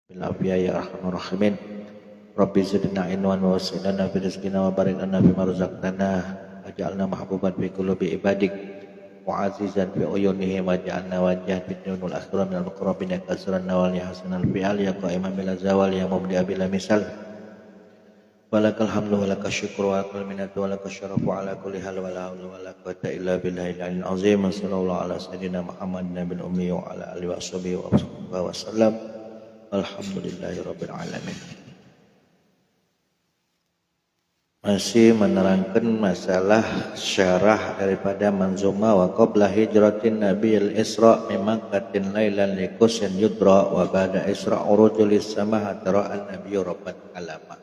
bil afiyah ya arhamar rahimin. Rabbi zidna ilman wa wasilna fi rizqina wa barik lana fima razaqtana waj'alna mahbuban fi qulubi ibadik wa azizan fi uyunihim waj'alna wajhan fi dunul akhirah minal muqarrabin ya kasran nawal ya hasanal fi'al ya qa'iman bil zawal ya mubdi'a bila misal walakal hamdu walakal syukru walakal minnatu walakal syarafu ala kulli hal wala haula wala quwwata illa billahil aliyyil azim. Sallallahu ala sayyidina Muhammadin nabiyil ummi wa ala alihi washabihi wa sallam. Alhamdulillahi rabbil alamin. Masih menerangkan masalah syarah daripada manzumah wa qabla hijratin nabiyil isra memang katin lailan liqusin yudra wa ba'da isra urujulis sama tara an nabiyyu rabban alama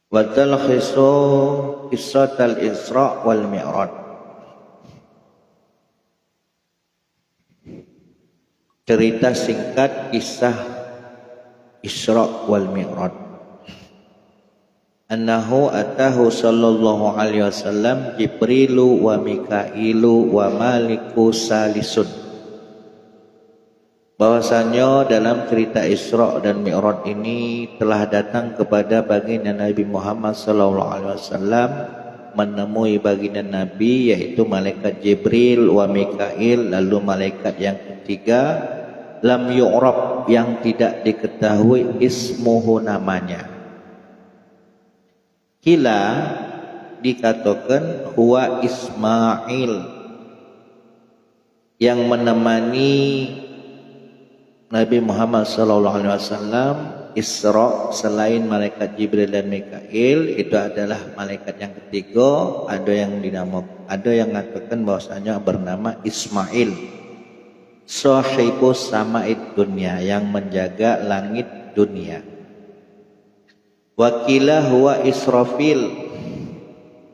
wa talkhisu qissatal isra wal mi'raj. Cerita singkat kisah Isra wal Mi'raj. Annahu atahu sallallahu alaihi wasallam Jibrilu wa Mikailu wa Maliku salisun. Bahwasanya dalam cerita Isra dan Mi'raj ini telah datang kepada baginda Nabi Muhammad sallallahu alaihi wasallam menemui baginda Nabi yaitu malaikat Jibril wa Mikail, lalu malaikat yang ketiga lam yu'rab yang tidak diketahui ismuhu namanya. Kila dikatakan huwa Ismail yang menemani Nabi Muhammad sallallahu alaihi wasallam Isra selain malaikat Jibril dan Mikail itu adalah malaikat yang ketiga, ada yang mengatakan bahwasanya bernama Ismail, sahibus sama'id dunia, yang menjaga langit dunia. Wakilah huwa Israfil,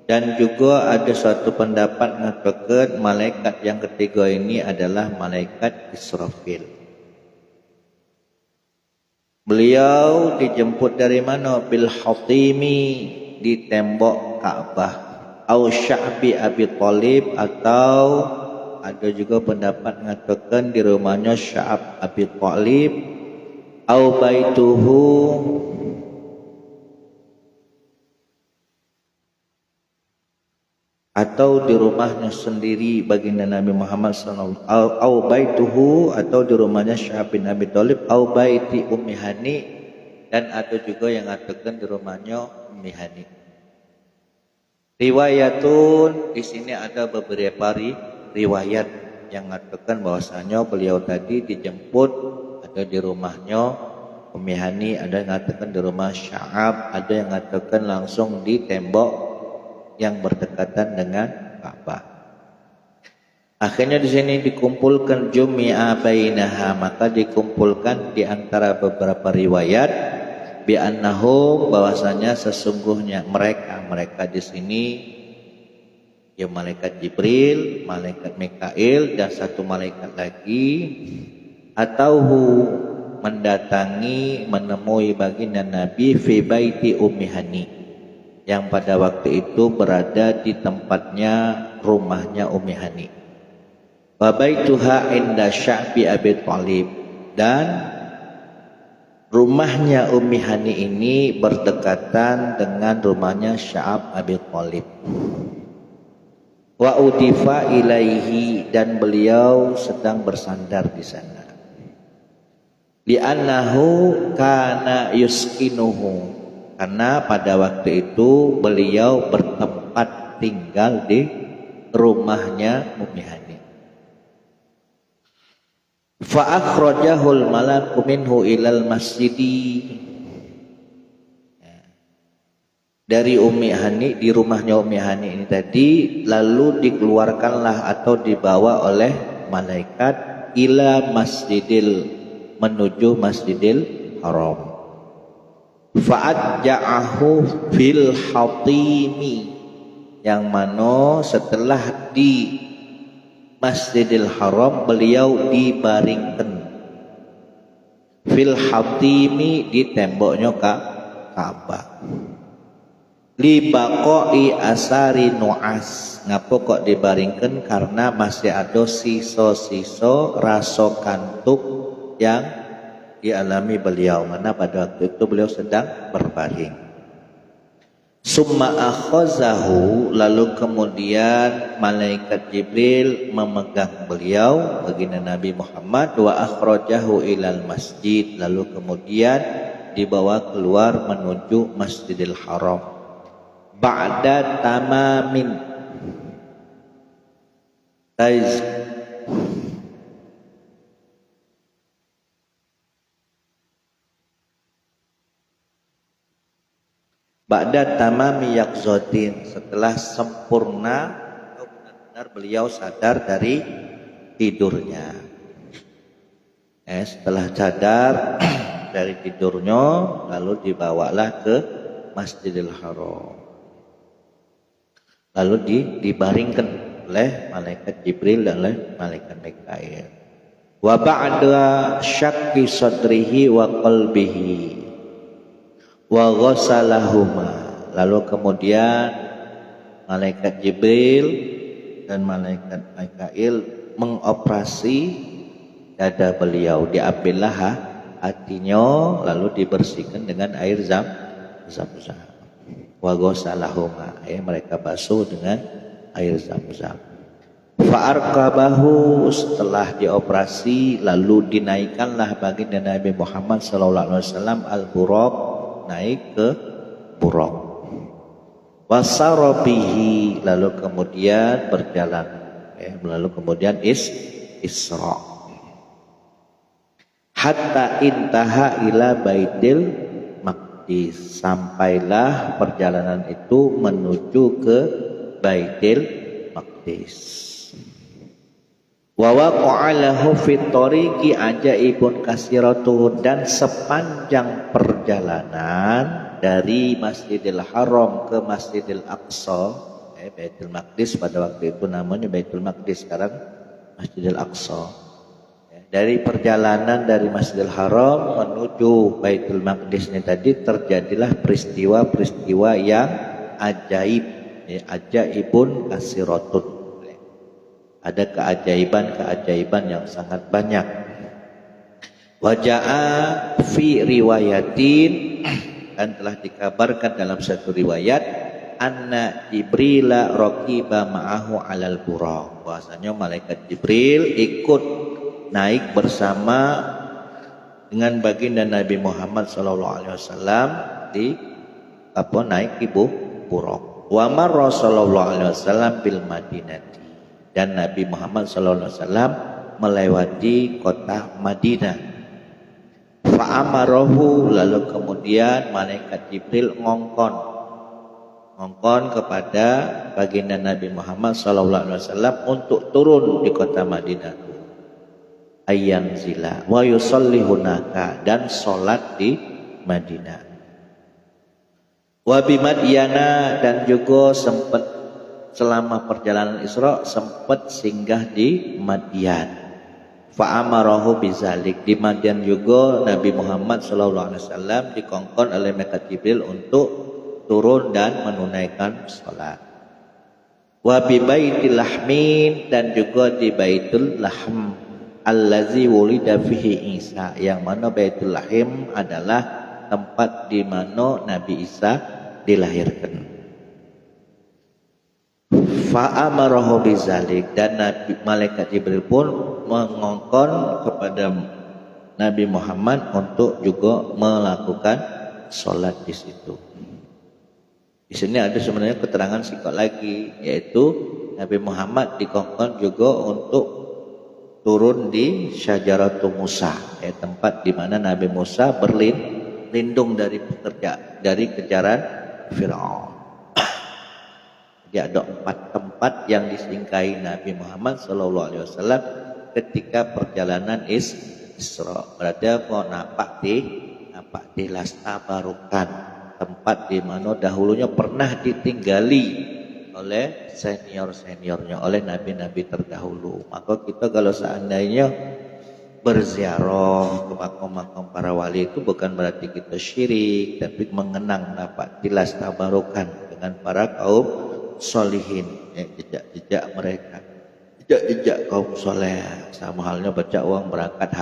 dan juga ada suatu pendapat mengatakan malaikat yang ketiga ini adalah malaikat Israfil. Beliau dijemput dari mana? Bil Hatimi, di tembok Ka'bah, au Sya'bi Abi Thalib, atau ada juga pendapat mengatakan di rumahnya Sya'ab Abi Thalib, au baituhu, atau di rumahnya sendiri baginda Nabi Muhammad sallallahu au baituhu, atau di rumahnya Sya'ab bin Abi Thalib, au baiti Ummi Hani, dan ada juga yang mengatakan di rumahnya Ummi Hani. Riwayatun, di sini ada beberapa riwayat yang mengatakan bahwasanya beliau tadi dijemput ada di rumahnya Ummi Hani, ada yang mengatakan di rumah Sya'ab, ada yang mengatakan langsung di tembok yang berdekatan dengan Ka'bah. Akhirnya di sini dikumpulkan jumi'a bainaha, maka dikumpulkan di antara beberapa riwayat bi annahu, bahwasanya sesungguhnya mereka di sini ya malaikat Jibril, malaikat Mikail, dan satu malaikat lagi atau mendatangi menemui baginda Nabi fi baiti Ummi Hani, yang pada waktu itu berada di tempatnya rumahnya Ummi Hani. Wa baituha inda Sya'bi Abi Thalib, dan rumahnya Ummi Hani ini berdekatan dengan rumahnya Sya'ab Abi Thalib. Wa udifa ilaihi, dan beliau sedang bersandar di sana. Li'annahu kana yuskinuhu, karena pada waktu itu beliau bertempat tinggal di rumahnya Ummi Hani. Fa akhrajahul malaku minhu ilal masjidi, dari Ummi Hani, di rumahnya Ummi Hani ini tadi, lalu dikeluarkanlah atau dibawa oleh malaikat ila masjidil, menuju Masjidil Haram. Fa'adja'ahu fil Hatimi, yang mana setelah di Masjidil Haram beliau dibaringkan fil Hatimi, di temboknya Ka'bah. Li baqai asari nu'as, ngapa kok dibaringkan? Karena masih ada sisa-sisa rasa kantuk yang dialami beliau, mana pada waktu itu beliau sedang berbaring. Summa akhazahu, lalu kemudian malaikat Jibril memegang beliau, baginda Nabi Muhammad, wa akhrajahu ilal masjid, lalu kemudian dibawa keluar menuju Masjidil Haram. Ba'da tamamin taiz Ba'da tamami yaqzatin, setelah sempurna atau benar-benar beliau sadar dari tidurnya. Setelah sadar dari tidurnya, lalu dibawalah ke Masjidil Haram. Lalu dibaringkan oleh malaikat Jibril dan oleh malaikat Mikail. Wa ba'da syakki sadrihi wa qalbihi wa ghasalahuma, lalu kemudian malaikat Jibril dan malaikat Mikail mengoperasi dada beliau, diambillah hatinya lalu dibersihkan dengan air zam-zam. Wa ghasalahuma, mereka basuh dengan air zam-zam. Fa'arqabahu, setelah dioperasi lalu dinaikkanlah baginda Nabi Muhammad sallallahu alaihi wasallam al-buraq, naik ke buraq. Wasarabihi, lalu kemudian berjalan, lalu kemudian isra. Hatta intaha ila Baitul Maqdis, sampailah perjalanan itu menuju ke Baitul Maqdis. Wa waqa'a lahu fit tariqi ajaibun kasiratuh, dan sepanjang perjalanan dari Masjidil Haram ke Masjidil Aqsa, Baitul Maqdis pada waktu itu namanya Baitul Maqdis, sekarang Masjidil Aqsa. Dari perjalanan dari Masjidil Haram menuju Baitul Maqdis ini tadi terjadilah peristiwa-peristiwa yang ajaib, ajaibun kasiratun. Ada keajaiban-keajaiban yang sangat banyak. Waja'a fi riwayatin, dan telah dikabarkan dalam satu riwayat, anna Jibrila raqiba ma'ahu alal buraq, bahwasanya malaikat Jibril ikut naik bersama dengan baginda Nabi Muhammad sallallahu alaihi wasallam di naik ibu buraq. Wa marra sallallahu alaihi wasallam bil Madinah, dan Nabi Muhammad SAW melewati kota Madinah. Fa'amarahu, lalu kemudian malaikat Jibril ngongkon kepada baginda Nabi Muhammad SAW untuk turun di kota Madinah. Ayyan zila wa yusalli hunaka, dan sholat di Madinah. Wa bimadyana, dan juga sempat selama perjalanan Isra sempat singgah di Madyan. Fa'amarahu bizalik, di Madyan juga Nabi Muhammad SAW dikongkon oleh malaikat Jibril untuk turun dan menunaikan salat. Wa bi baitil lahmin, dan juga di Baitul Lahm allazi wulida fihi Isa, yang mana Baitul Lahim adalah tempat di mana Nabi Isa dilahirkan. Fa'amarahu bizalik, dan malaikat Jibril pun mengongkon kepada Nabi Muhammad untuk juga melakukan sholat di situ. Di sini ada sebenarnya keterangan sikot lagi, yaitu Nabi Muhammad dikongkon juga untuk turun di Syajaratul Musa, tempat di mana Nabi Musa berlindung dari kejaran Fir'aun. Jadi ada 4 tempat yang disinggahi Nabi Muhammad SAW ketika perjalanan Isra. Berarti apa? Napak di Lastabarukan, tempat di mana dahulunya pernah ditinggali oleh senior-seniornya, oleh nabi-nabi terdahulu. Maka kita kalau seandainya berziarah ke makam-makam para wali itu bukan berarti kita syirik, tapi mengenang napak di Lastabarukan dengan para kaum solihin, jejak-jejak mereka, jejak-jejak kaum soleh, sama halnya baca uang berangkat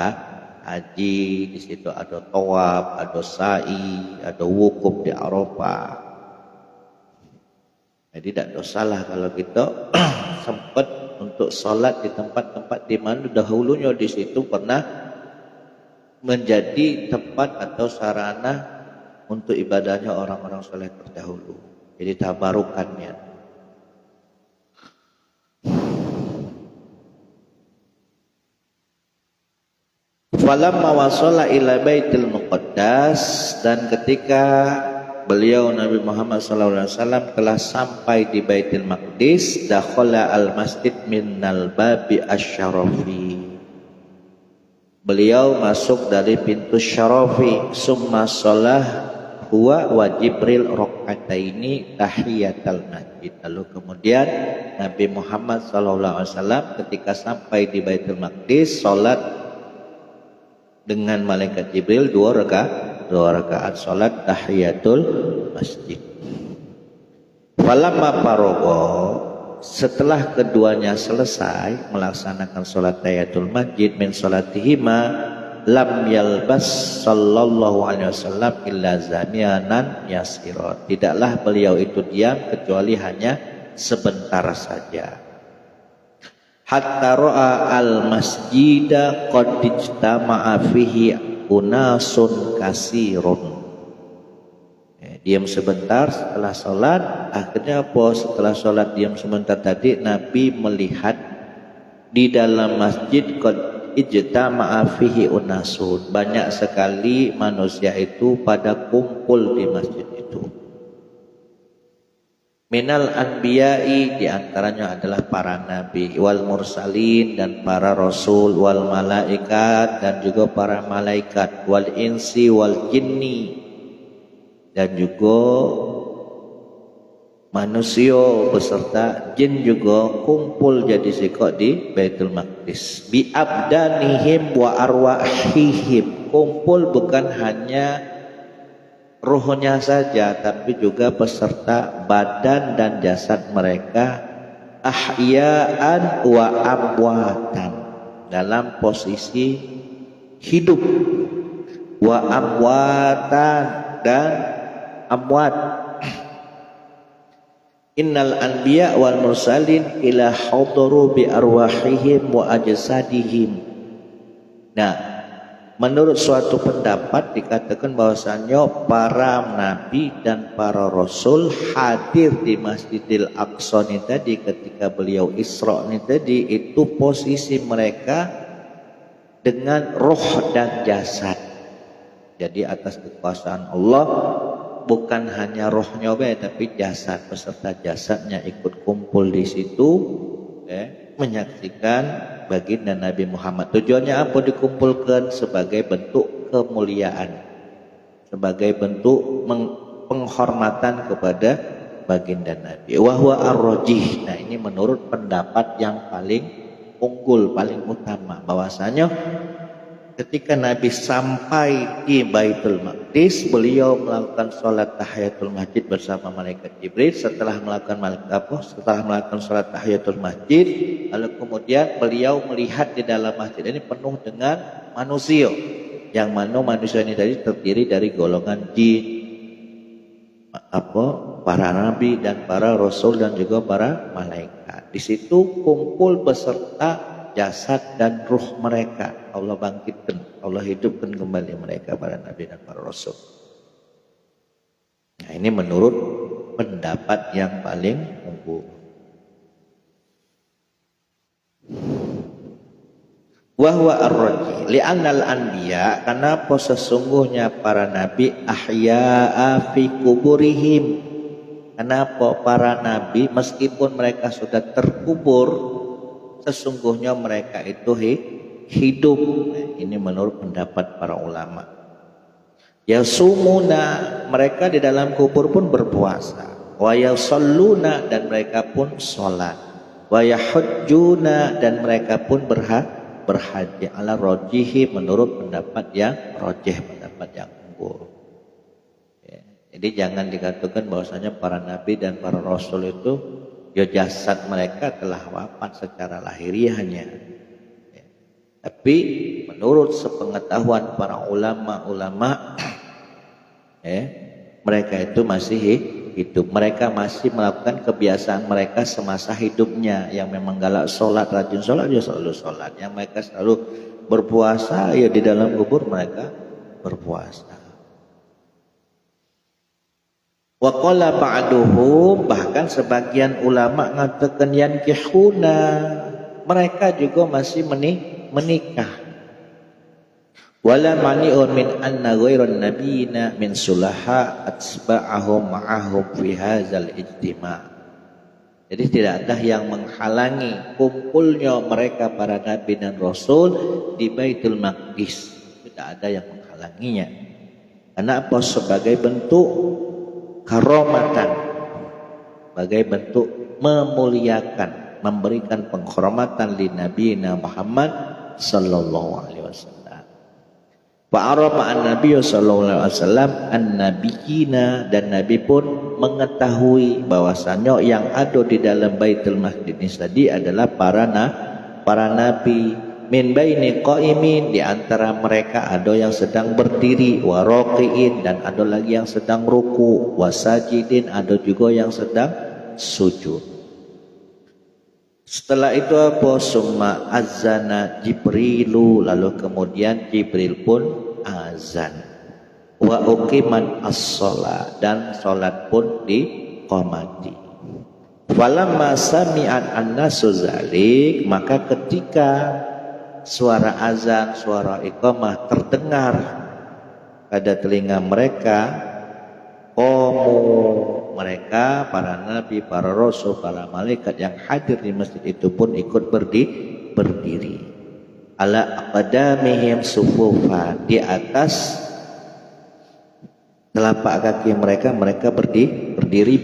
haji, di situ ada tawaf, ada sa'i, ada wukuf di Arafah. Jadi tidak dosalah kalau kita sempat untuk sholat di tempat-tempat di mana dahulunya di situ pernah menjadi tempat atau sarana untuk ibadahnya orang-orang soleh terdahulu. Jadi tabarukannya. Falamma wasala ila Baitul Muqaddas, dan ketika beliau Nabi Muhammad SAW telah sampai di Baitul Maqdis, dakhala al-masjid minnal babi asy-syarafi. Beliau masuk dari pintu syarafi, summa shalah huwa wa Jibril rakaataini tahiyatal masjid. Lalu kemudian Nabi Muhammad SAW ketika sampai di Baitul Maqdis salat dengan malaikat Jibril dua rakaat salat tahiyatul masjid. Falamma faragha, setelah keduanya selesai melaksanakan salat tahiyatul masjid min salatihima, lam yalbas sallallahu alaihi wasallam illa zamianan yasira. Tidaklah beliau itu diam kecuali hanya sebentar saja. Hatta ra'a al-masjida qad ijtama'a fihi unasun kasirun. Diam sebentar setelah sholat. Akhirnya apa? Setelah sholat diam sebentar tadi, Nabi melihat di dalam masjid qad ijtama'a fihi unasun, banyak sekali manusia itu pada kumpul di masjid itu. Minal anbiya'i, diantaranya adalah para nabi, wal mursalin, dan para rasul, wal malaikat, dan juga para malaikat, wal insi wal jinni, dan juga manusia beserta jin juga kumpul jadi sikok di Baitul Maqdis. Bi abdanihim wa arwahihim, kumpul bukan hanya ruhnya saja, tapi juga beserta badan dan jasad mereka, ahya'an wa amwatan, dalam posisi hidup, wa amwatan, dan amwat. Innal anbiya wal mursalin ila hadaru bi arwahihim wa ajsadihim. Nah, menurut suatu pendapat dikatakan bahwasanya para nabi dan para rasul hadir di Masjidil Aqsa ini tadi ketika beliau Isra ini tadi, itu posisi mereka dengan roh dan jasad. Jadi atas kekuasaan Allah, bukan hanya rohnya tapi jasad beserta jasadnya ikut kumpul di situ, menyaksikan baginda Nabi Muhammad. Tujuannya apa dikumpulkan? Sebagai bentuk kemuliaan, sebagai bentuk penghormatan kepada baginda Nabi. Wahwa ar-rajih. Nah, ini menurut pendapat yang paling unggul, paling utama, bahwasanya ketika Nabi sampai di Baitul Maqdis, beliau melakukan sholat tahiyatul masjid bersama malaikat Jibril. Setelah melakukan sholat tahiyatul masjid, lalu kemudian beliau melihat di dalam masjid ini penuh dengan manusia, yang mana manusia ini tadi terdiri dari golongan jin, para nabi dan para rasul dan juga para malaikat. Di situ kumpul beserta jasad dan ruh mereka. Allah bangkitkan, Allah hidupkan kembali mereka, para nabi dan para rasul. Nah, ini menurut pendapat yang paling unggul. Wahwa ar-rajih li'annal anbiya, karena sesungguhnya para nabi ahya'a fi kuburihim. Kenapa para nabi meskipun mereka sudah terkubur, sesungguhnya mereka itu hidup. Ini menurut pendapat para ulama. Yasumuna, mereka di dalam kubur pun berpuasa. Wa yasalluna, dan mereka pun sholat. Wa yahujjuna, dan mereka pun berhaji. Ala rojihi, menurut pendapat yang rojih, pendapat yang unggul. Jadi jangan dikatakan bahwasanya para nabi dan para rasul itu jasad mereka telah wafat secara lahiriahnya. Tapi menurut sepengetahuan para ulama-ulama, mereka itu masih hidup. Mereka masih melakukan kebiasaan mereka semasa hidupnya. Yang memang galak sholat, rajin sholat, ya selalu sholat. Yang mereka selalu berpuasa, ya di dalam kubur mereka berpuasa. Wa qala ba'duhum, bahkan sebagian ulama ngatakan yankihuna, mereka juga masih menikah. Wala mani'un min anna ghairan nabiyina min sulaha atsba'ahum ma'ahum fi hadzal ijtima'. Jadi tidak ada yang menghalangi kumpulnya mereka para nabi dan rasul di Baitul Maqdis. Tidak ada yang menghalanginya. Karena apa? Sebagai bentuk karomatan, sebagai bentuk memuliakan, memberikan penghormatan li Nabi Muhammad sallallahu alaihi wasallam. Wa arafa an-nabiy sallallahu alaihi wasallam an-nabiyina, dan Nabi pun mengetahui bahwasannya yang ada di dalam Baitul Maqdis tadi adalah para nabi. Min baini qaimin, di antara mereka ada yang sedang berdiri, wa raqiin, dan ada lagi yang sedang ruku, wa sajidin, ada juga yang sedang sujud. Setelah itu apa? Summa azana Jibrilu, lalu kemudian Jibril pun azan. Wa uqiman as-shalah, dan salat pun diqamati. Falamma sami'at an-nasu zalik, maka ketika suara azan, suara iqamah terdengar pada telinga mereka, mereka, para nabi, para rasul, para malaikat yang hadir di masjid itu pun ikut berdiri. Ala aqdamihim sufufa, di atas telapak kaki mereka berdiri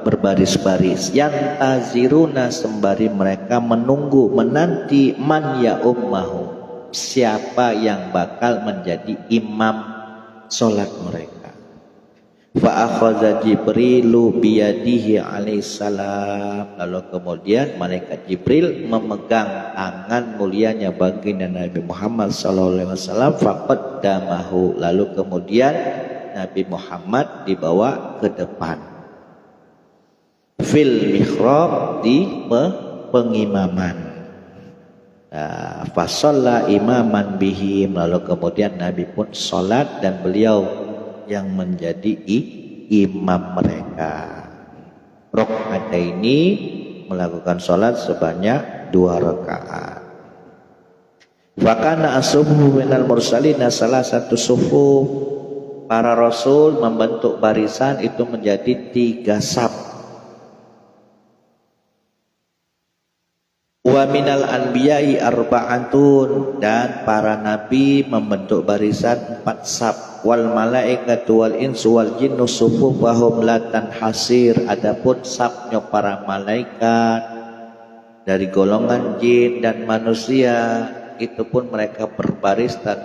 berbaris-baris. Yang taziruna, sembari mereka menanti man ya ummahu, siapa yang bakal menjadi imam solat mereka. Fa akhadha Jibrilu biyadihi alaihissalam, lalu kemudian malaikat Jibril memegang tangan mulianya baginda Nabi Muhammad sallallahu alaihi wasallam, faqaddamahu, lalu kemudian Nabi Muhammad dibawa ke depan. Fil mihrab, di pengimaman. Fasalla imaman bihim, lalu kemudian Nabi pun salat dan beliau yang menjadi imam mereka. Rakaataini, melakukan salat sebanyak 2 rakaat. Wa kana as-sufu minal mursalina salah satu sufu, para rasul membentuk barisan itu menjadi 3 saf. Wa minal anbiya'i arba'atun, dan para nabi membentuk barisan 4 saf. Wal malaikatu wal insu wal jinnu sufufahum la tanhasir, adapun safnya para malaikat dari golongan jin dan manusia itu pun mereka berbaris, dan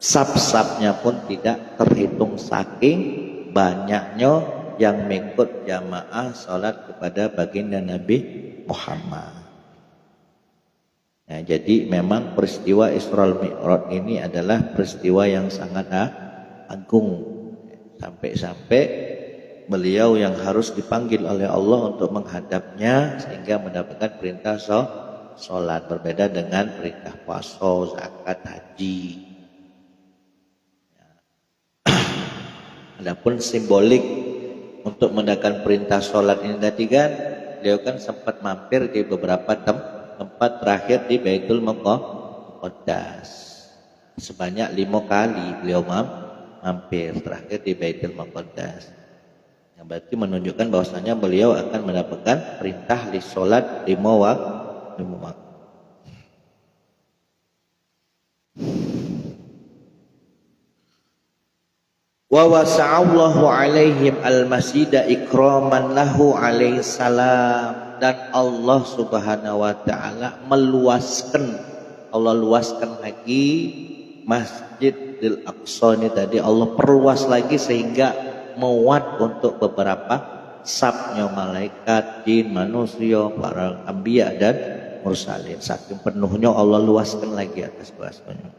saf-safnya pun tidak terhitung saking banyaknya yang mengikut jamaah salat kepada baginda Nabi Muhammad. Nah, jadi memang peristiwa Isra Mi'raj ini adalah peristiwa yang sangat agung, sampai-sampai beliau yang harus dipanggil oleh Allah untuk menghadapnya sehingga mendapatkan perintah sholat, berbeda dengan perintah puasa, zakat, haji. Adapun simbolik untuk mendapatkan perintah sholat ini tadi kan, beliau kan sempat mampir di beberapa tempat terakhir di Baitul Maqdis. Sebanyak 5 kali beliau mampir terakhir di Baitul Maqdis. Yang berarti menunjukkan bahwasanya beliau akan mendapatkan perintah di sholat 5 waktu. Wa wasa'allahu alaihim al-masjida ikraman lahu alaihi salam, dan Allah Subhanahu wa taala Allah luaskan lagi Masjidil Aqsa ini tadi, Allah perluas lagi sehingga muat untuk beberapa safnya malaikat, jin, manusia, para anbiya dan mursalin. Saking penuhnya Allah luaskan lagi atas kuasanya.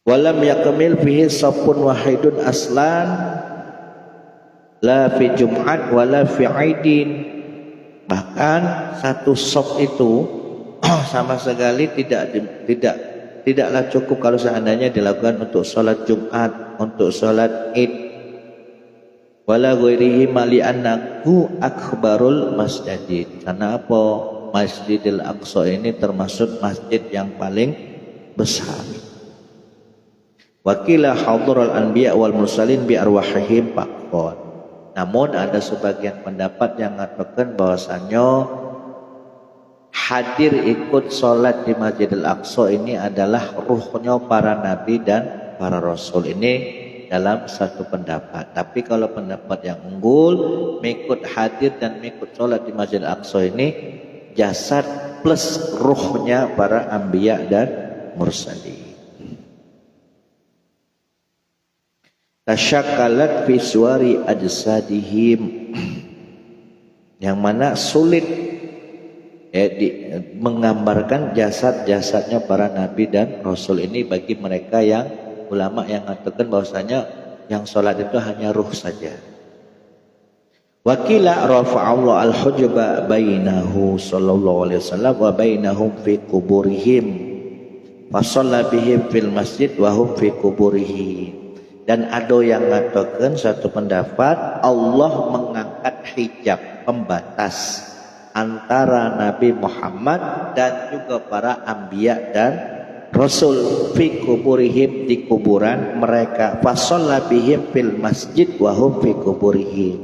Walam yakmil fihi safun wahidun aslan la fi jum'at wala fi aidin. Bahkan satu saf itu sama sekali tidaklah cukup kalau seandainya dilakukan untuk sholat Jumat, untuk sholat Id. Wala ghairihi mali annahu akbarul masjid. Karena apa? Masjidil Aqsa ini termasuk masjid yang paling besar. Wakila hadirul anbiya wal mursalin bi arwahihim faqat. Namun ada sebagian pendapat yang mengatakan bahwasannya hadir ikut sholat di Masjidil Aqsa ini adalah ruhnya para nabi dan para rasul. Ini dalam satu pendapat. Tapi kalau pendapat yang unggul, mengikut hadir dan mengikut sholat di Masjidil Aqsa ini jasad plus ruhnya para anbiya dan mursalin. Tasyakkalat fi suwari ajsadihim, yang mana sulit menggambarkan jasad-jasadnya para nabi dan rasul ini bagi mereka yang ulama yang mengatakan bahwasanya yang sholat itu hanya ruh saja. Wakila rafa'allahu al-hujba bainahu sallallahu alaihi wasallam wa bainahum fi kuburihim fa shalla bihim fil masjid wa hum fi kuburihim. Dan ada yang mengatakan satu pendapat Allah mengangkat hijab pembatas antara Nabi Muhammad dan juga para anbiya dan rasul fi kuburihim, di kuburan mereka, fa shalla bihim fil masjid wa hum fi kuburihim.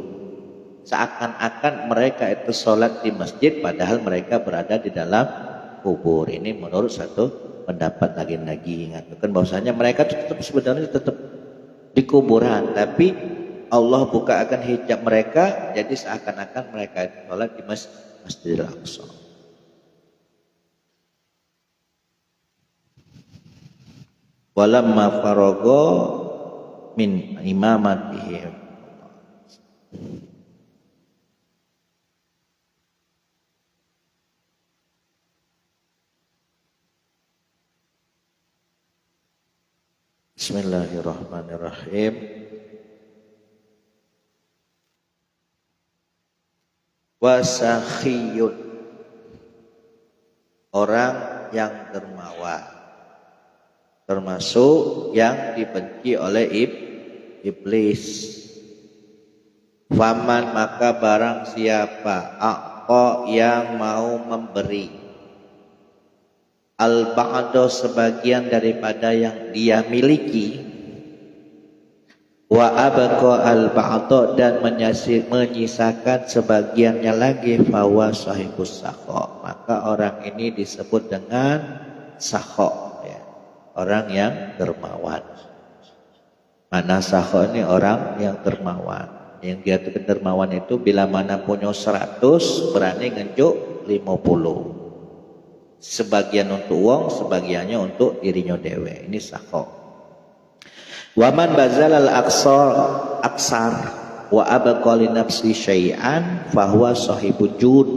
Seakan-akan mereka itu sholat di masjid padahal mereka berada di dalam kubur. Ini menurut satu pendapat lagi mengatakan bahwasanya mereka sebenarnya tetap di kuburan, tapi Allah buka akan hijab mereka, jadi seakan-akan mereka sholat di Masjidil Aqsa. Walamma farago min imamatihim. Bismillahirrahmanirrahim. Wasakhiyun, orang yang dermawan, termasuk yang dibenci oleh iblis. Faman, maka barang siapa aqqa, yang mau memberi al-ba'do, sebagian daripada yang dia miliki, wa abqa al-ba'do, dan menyisakan sebagiannya lagi, fawa sahibus sakho, maka orang ini disebut dengan sakho, ya, orang yang dermawan. Mana sakho ini orang yang dermawan. Yang dia dermawan itu bila mana punya 100 berani ngenjuk 50. Sebagian untuk uang, sebagiannya untuk dirinya dewe. Ini sakho. Waman bazalal aksar wa abqa li nafsi syai'an fahuwa sahibul jud.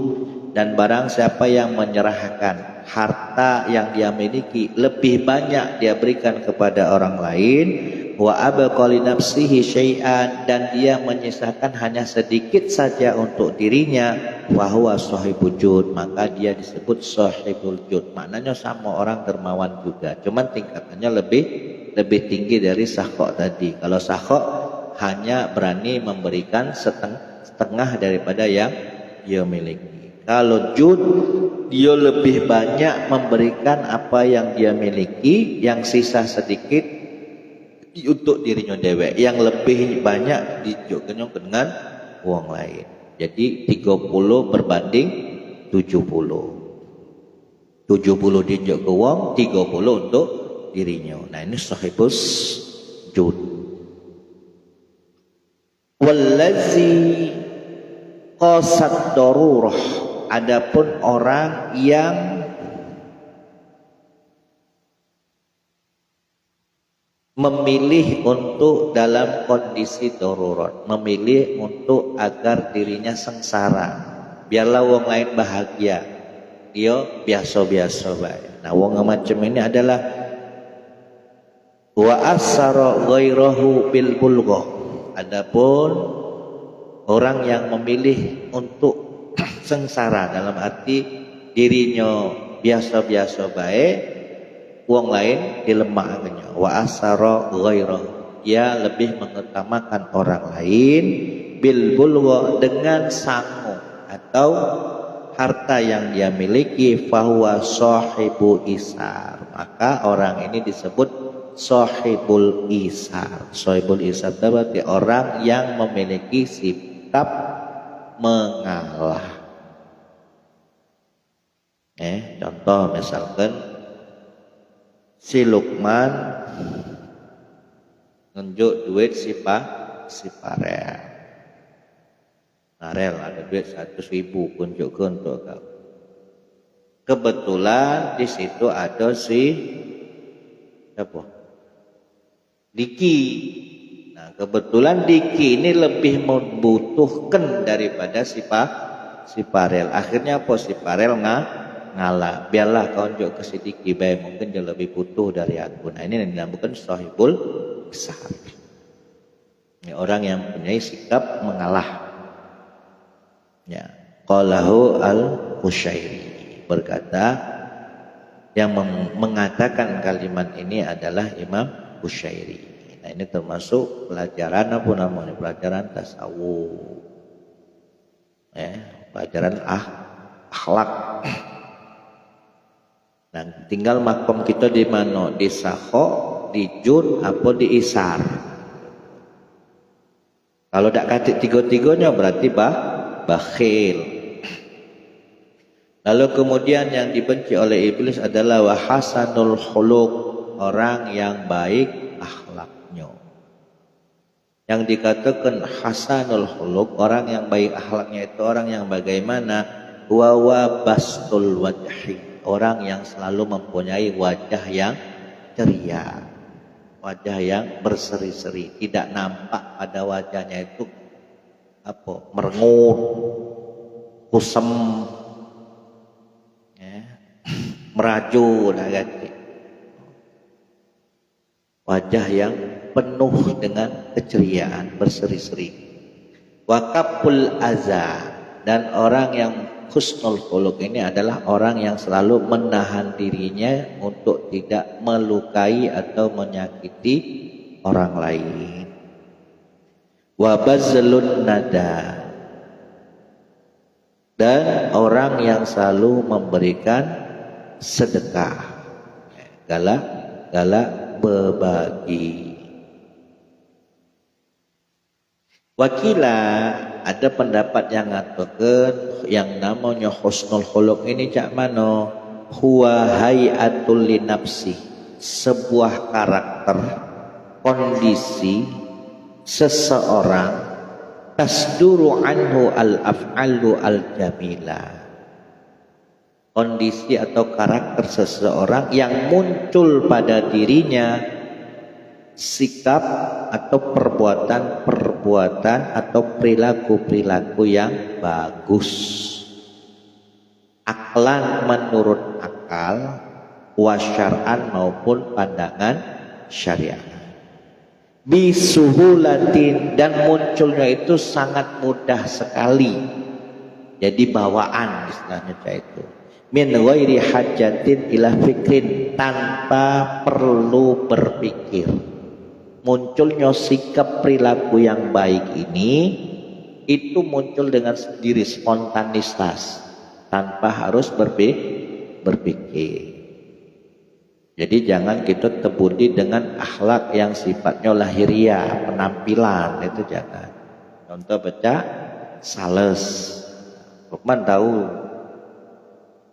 Dan barang siapa yang menyerahkan harta yang dia miliki lebih banyak dia berikan kepada orang lain, wa abqa li nafsihi syai'an, dan dia menyisakan hanya sedikit saja untuk dirinya, wa huwa sahibul jud, maka dia disebut sahibul jud. Maknanya sama, orang dermawan juga, cuman tingkatannya lebih tinggi dari sakho tadi. Kalau sakho hanya berani memberikan setengah daripada yang dia miliki. Kalau jud, dia lebih banyak memberikan apa yang dia miliki, yang sisa sedikit untuk dirinya dewek, yang lebih banyak dijualkan dengan uang lain. Jadi 30 berbanding 70. 70 dijuk ke uang, 30 untuk dirinya. Nah, ini sahibus jud. Wallazi qasad darurah, adapun orang yang memilih untuk dalam kondisi darurat, memilih untuk agar dirinya sengsara, biarlah wong lain bahagia, dia biasa-biasa baik. Nah, wong macam ini adalah wa asara ghairahu bil bulghah. Adapun orang yang memilih untuk sengsara dalam arti dirinya biasa-biasa baik, wong lain dilemahkannya. Wa asara ghairahu, ia lebih mengutamakan orang lain bil bulgha, dengan sangu atau harta yang dia miliki, fahuwa sahibu isar, maka orang ini disebut sahibul isar. Sahibul isar itu berarti orang yang memiliki sikap mengalah. Contoh misalkan si Lukman nunjuk duit si Parel. Parel ada duit 100.000 kunjukkan untuk kau. Kebetulan di situ ada si siapa? Diki. Nah, kebetulan Diki ini lebih membutuhkan daripada si Parel. Akhirnya apa? Si Parel ngalah. Biarlah kau unjuk ke si Diki, baik mungkin dia lebih butuh dari aku. Nah, ini yang dinamakan sahibul isar. Ini orang yang mempunyai sikap mengalah. Ya, qalahu al-Qushairi, berkata, yang mengatakan kalimat ini adalah Imam Qushairi. Nah, ini termasuk pelajaran apa namanya? Pelajaran tasawuf. Pelajaran akhlak. Nah, tinggal makom kita di mana? Di sakho, di jun, apa di isar. Kalau tak katik tiga-tiganya berarti bakhil. Lalu kemudian yang dibenci oleh iblis adalah wahasanul khuluq, orang yang baik akhlaknya. Yang dikatakan hasanul khuluq, orang yang baik akhlaknya itu orang yang bagaimana? Wa bastul wajhi, orang yang selalu mempunyai wajah yang ceria, wajah yang berseri-seri, tidak nampak pada wajahnya itu apa? Merengut, kusem, meraju, wajah yang penuh dengan keceriaan, berseri-seri. Wakaful aza, dan orang yang husnul khuluq ini adalah orang yang selalu menahan dirinya untuk tidak melukai atau menyakiti orang lain. Wabazlun nada, dan orang yang selalu memberikan sedekah, galak berbagi. Wakila, ada pendapat yang mengatakan yang namanya husnul khuluq ini cak mano? Huwa hayatul linafsi, sebuah karakter, kondisi seseorang, tasduru anhu al-af'alu al-jamila, kondisi atau karakter seseorang yang muncul pada dirinya sikap atau perbuatan atau perilaku yang bagus, aklan menurut akal, wasyar'an maupun pandangan syariat. Bisuhulatin, dan munculnya itu sangat mudah sekali, jadi bawaan istilahnya itu. Min ghairi hajatin ila fikrin, tanpa perlu berpikir. Munculnya sikap perilaku yang baik ini itu muncul dengan sendiri, spontanitas, tanpa harus berpikir. Jadi jangan kita tebudi dengan akhlak yang sifatnya lahiriah, penampilan, itu jangan. Contoh baca sales. Lukman tahu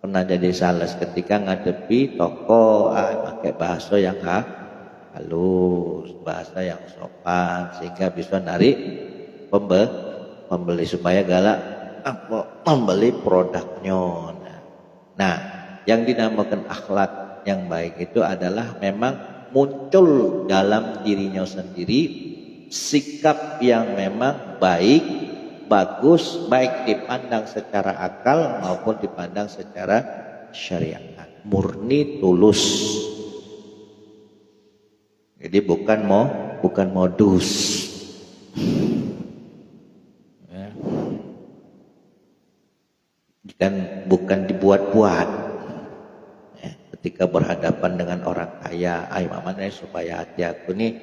pernah jadi sales, ketika ngadepi toko pakai bahasa yang halus, bahasa yang sopan, sehingga bisa narik pembeli supaya galak membeli produknya. Nah, yang dinamakan akhlak yang baik itu adalah memang muncul dalam dirinya sendiri sikap yang memang baik, bagus, baik dipandang secara akal maupun dipandang secara syariat, murni tulus. Jadi bukan modus. Ya. Bukan dibuat-buat. Ya. Ketika berhadapan dengan orang kaya, mana supaya hati aku nih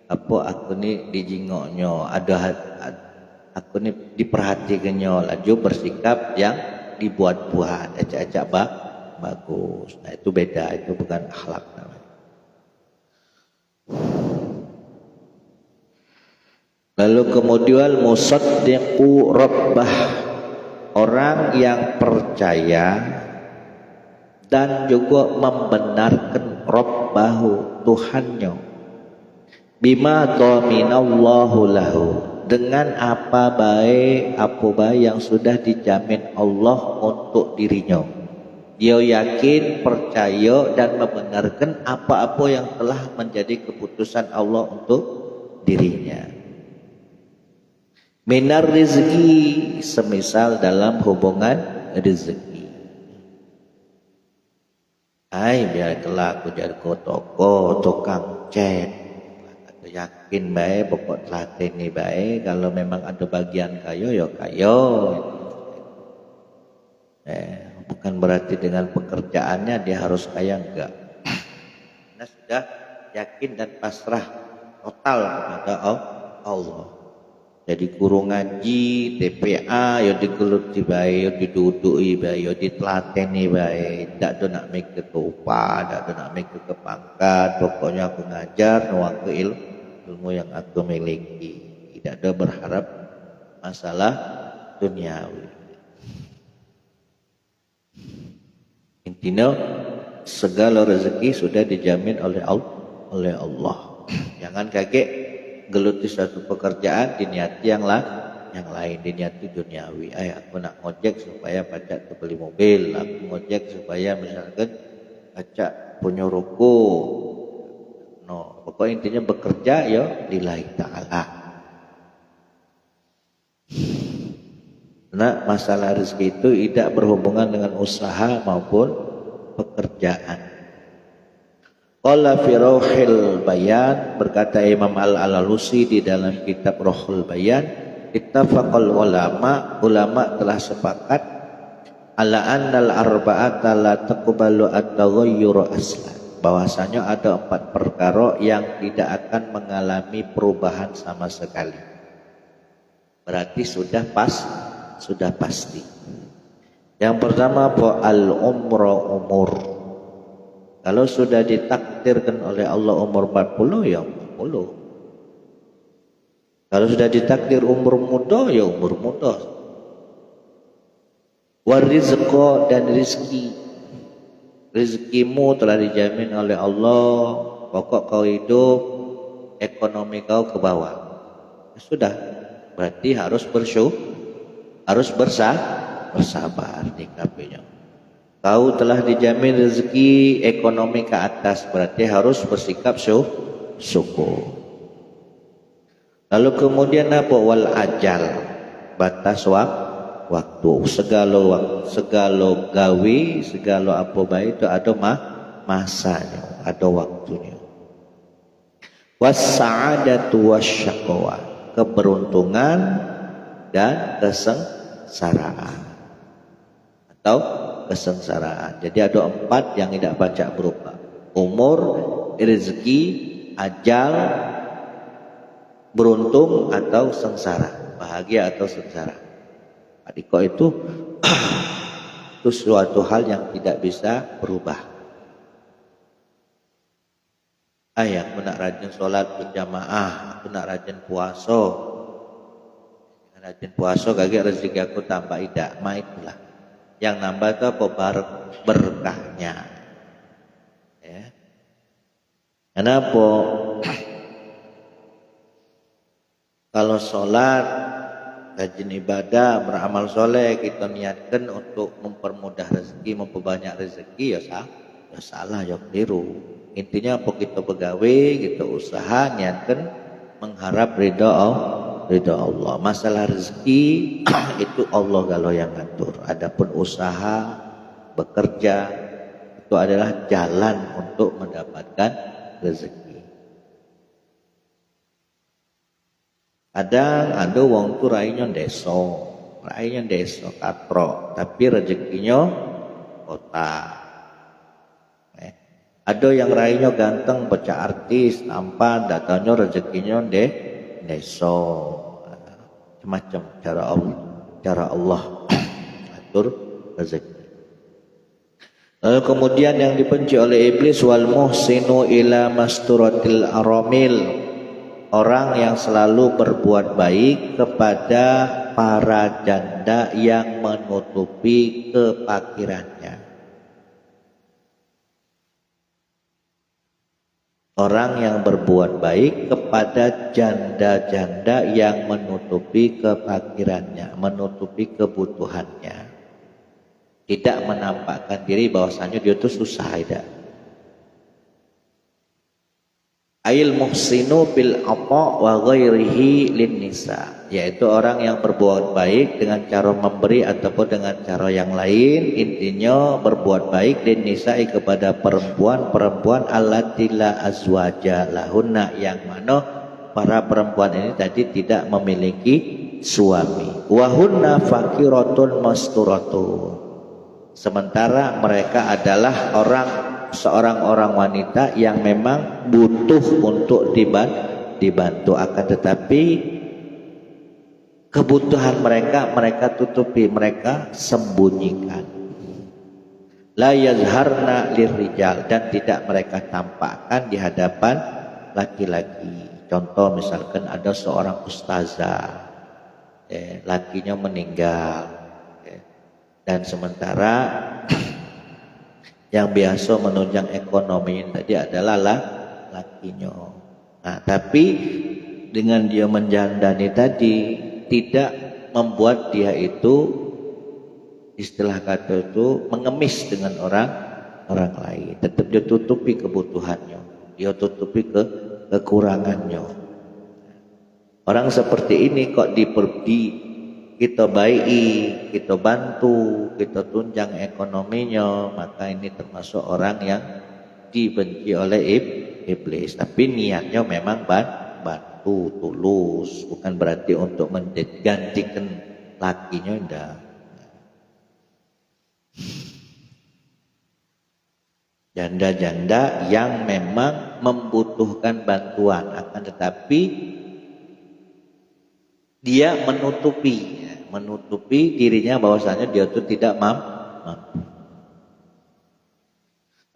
aku nih dijingoknya, aku nih diperhatikannya, laju bersikap yang dibuat-buat, acak-acak bagus. Nah itu beda, itu bukan akhlak namanya. Lalu kemudian musaddiqu rabbah, orang yang percaya dan juga membenarkan rabbahu, Tuhannya, bima dhaminallahu lahu, dengan apa baik yang sudah dijamin Allah untuk dirinya. Dia yakin, percaya dan membenarkan apa-apa yang telah menjadi keputusan Allah untuk dirinya. Minar rizki, semisal dalam hubungan rezeki. Biar kelak aku jadi toko, tukang cat. Aku yakin baik, pokok telaten ini baik. Kalau memang ada bagian kayo, ya kayo. Bukan berarti dengan pekerjaannya dia harus kaya, enggak. Karena sudah yakin dan pasrah total kepada Allah. Jadi guru ngaji, TPA, ya digeluti baik, ya didudui baik, ya ditelateni baik. Tak ada nak mikir ke upah, tak ada nak mikir ke pangkat. Pokoknya aku ngajar, nuang ke ilmu yang aku miliki. Tidak ada berharap masalah duniawi. Intinya segala rezeki sudah dijamin oleh Allah. Jangan kaget geluti satu pekerjaan diniati yang lain, diniati duniawi. Aku nak ngojek supaya pacak beli mobil, aku ngojek supaya misalkan pacak punya ruko. No, pokoknya intinya bekerja ya lillahi ta'ala. Nah, masalah rezeki itu tidak berhubungan dengan usaha maupun pekerjaan. Qala fi Rauhil Bayan, berkata Imam Al-Alusi di dalam kitab Rauhul Bayan, ittafaqal ulama telah sepakat ala annal arba'ata la taqbalu at-taghayyur aslan, bahwasanya ada 4 perkara yang tidak akan mengalami perubahan sama sekali. Berarti sudah pasti. Yang pertama apa? Umur. Kalau sudah ditakdirkan oleh Allah umur 40, ya 40. Kalau sudah ditakdir umur muda, ya umur muda. Warizqa, dan rizki. Rizkimu telah dijamin oleh Allah. Pokok kau hidup, ekonomi kau ke bawah. Ya sudah, berarti harus bersabar nikapinya. Kau telah dijamin rezeki ekonomi ke atas, berarti harus bersikap syukur. Lalu kemudian apa? Wal ajal, batas waktu. Segala gawe, segala apa baik itu ada masanya, ada waktunya. Was sa'adatu wasyaqwa, keberuntungan dan kesengsaraan atau kesengsaraan. Jadi ada 4 yang tidak pacak berubah: umur, rezeki, ajal, beruntung atau sengsara, bahagia atau sengsara. Adiko itu itu suatu hal yang tidak bisa berubah. Aku nak rajin sholat berjamaah, aku nak rajin puasa. Rajin puasa kagak rezeki aku tambah tidak, itulah. Yang nambah itu apa? Berkahnya. Ya. Kenapa? Kalau sholat, rajin ibadah, beramal soleh, kita niatkan untuk mempermudah rezeki, memperbanyak rezeki, ya salah, ya keliru. Intinya apa kita pegawai, kita usaha niatkan mengharap ridha Allah. Masalah rezeki itu Allah kalau yang ngatur. Adapun usaha, bekerja itu adalah jalan untuk mendapatkan rezeki. Kadang ada wong tu rainya deso katro, tapi rezekinya kota. Ada yang rainya ganteng, baca artis, tampan, datanya rezekinya deso. Macam cara Allah atur rezeki. Lalu kemudian yang dibenci oleh iblis, wal muhsinu ila masturatil aramil, orang yang selalu berbuat baik kepada para janda yang menutupi kefakirannya. Orang yang berbuat baik kepada janda-janda yang menutupi kefakirannya, menutupi kebutuhannya. Tidak menampakkan diri bahwasanya dia itu susah, tidak. Ail muhsinu bil ata wa ghairihi lin nisa, yaitu orang yang berbuat baik dengan cara memberi ataupun dengan cara yang lain. Intinya berbuat baik lin nisa'i kepada perempuan-perempuan allati la azwaja lahunna, yang mana para perempuan ini tadi tidak memiliki suami. Wa hunna faqiratun masturatun, sementara mereka adalah seorang orang wanita yang memang butuh untuk dibantu, akan tetapi kebutuhan mereka tutupi, mereka sembunyikan. La yazharna lirrijal, dan tidak mereka tampakkan di hadapan laki-laki. Contoh misalkan ada seorang ustazah, lakinya meninggal, dan sementara yang biasa menunjang ekonomi tadi adalah lakinya. Nah, tapi dengan dia menjandani tadi tidak membuat dia itu, istilah kata itu, mengemis dengan orang lain. Tetap dia tutupi kebutuhannya, dia tutupi kekurangannya. Orang seperti ini kok kita baiki, kita bantu, kita tunjang ekonominya, maka ini termasuk orang yang dibenci oleh iblis. Tapi niatnya memang bantu, tulus, bukan berarti untuk menggantikan lakinya, enggak. Janda-janda yang memang membutuhkan bantuan, akan tetapi dia menutupi dirinya bahwasanya dia itu tidak mampu.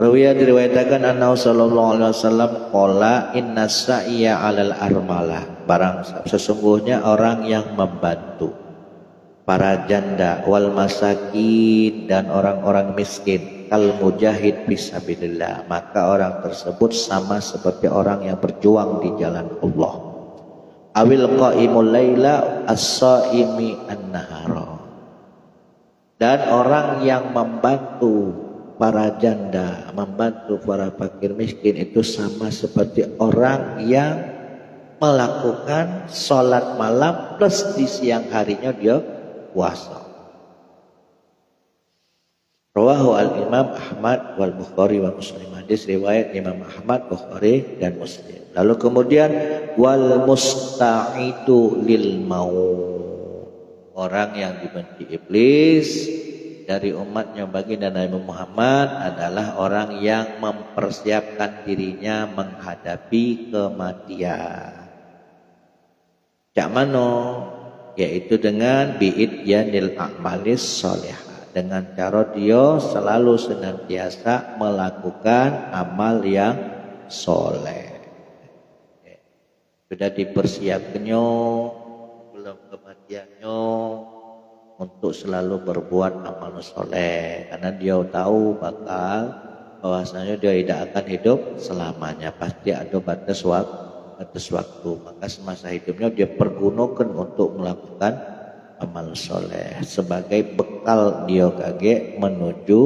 Diriwayatkan annahu sallallahu alaihi wasallam qala inna sa'iya 'alal armalah, barang sesungguhnya orang yang membantu para janda wal masakin dan orang-orang miskin kal mujahid fisabilillah, maka orang tersebut sama seperti orang yang berjuang di jalan Allah. Awil qaimul laila as-saimi an-nahara, dan orang yang membantu para janda, membantu para fakir miskin itu sama seperti orang yang melakukan sholat malam plus di siang harinya dia puasa. Rawahu al-Imam Ahmad wal Bukhari wa Muslim, hadis riwayat Imam Ahmad, Bukhari dan Muslim. Lalu kemudian wal musta'idu lil maut, orang yang dibenci iblis dari umatnya baginda Nabi Muhammad adalah orang yang mempersiapkan dirinya menghadapi kematian. Cak mano, yaitu dengan bi'idyanil a'malis sholihah, dengan cara dia selalu senantiasa melakukan amal yang soleh. Sudah dipersiapkannya belum kematiannya untuk selalu berbuat amal soleh, karena dia tahu bakal bahwasanya dia tidak akan hidup selamanya, pasti ada batas waktu, maka semasa hidupnya dia pergunakan untuk melakukan amal soleh sebagai bekal dia kage menuju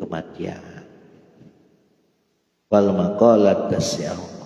kematian. wal maqalat tasyahu.